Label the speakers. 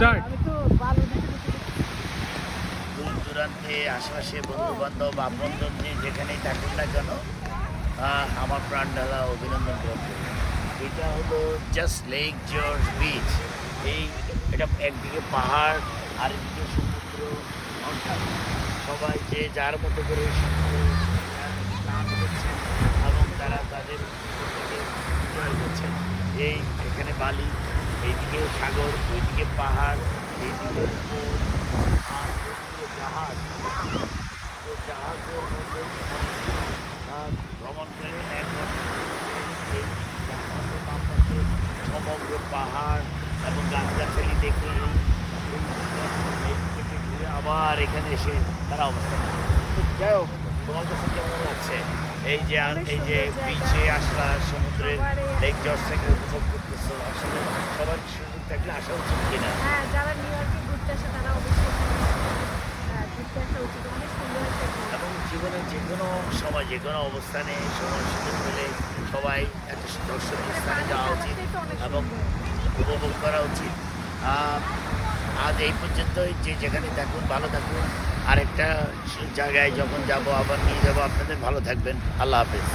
Speaker 1: Start.
Speaker 2: দূর দূরান্তে আশেপাশে বন্ধু বান্ধব আপনজন যে যেখানেই থাকুন না কেন আমার প্রাণ ঢালা অভিনন্দন করবে। এটা হলো জাস্ট লেক জর্জ বিচ। এটা একদিকে পাহাড় আরেকদিকে সমুদ্র, অর্থাৎ সবাই যে যার মতো করে স্নান করছেন এবং তারা তাদের এনজয় করছেন। এখানে বালি, এইদিকে সাগর, ওইদিকে পাহাড়, এইদিকে জাহাজ, জাহাজের মধ্যে ভ্রমণ করেন একবার এই জাহাজের বাম পাশে সমগ্র পাহাড় এবং গাছগাছালি দেখে এই থেকে ঘুরে আবার এখানে এসে তারা অবস্থান করে। তো যাই হোক, তোমার কাছে কেমন লাগছে এই যে বিচে আসলা, সমুদ্রের লেক জর্জ থেকে উপভোগ করতেছো? আসলে সবার সুযোগ থাকলে আসা উচিত কিনা?
Speaker 3: হ্যাঁ, যারা নিউ ইয়র্কে ঘুরতে আসে তারা অবশ্যই ঘুরতে আসা উচিত। অনেক সুন্দর একটা জায়গা।
Speaker 2: এবং জীবনের যে কোনো সময়, যে কোনো অবস্থানে সময় সুযোগ পেলে সবাই একটা দর্শনীয় স্থানে যাওয়া উচিত এবং উপভোগ করা উচিত। আজ এই পর্যন্তই। যে যেখানে থাকুন ভালো থাকুন। আরেকটা জায়গায় যখন যাব আবার নিয়ে যাবো আপনাদের। ভালো থাকবেন। আল্লাহ হাফেজ।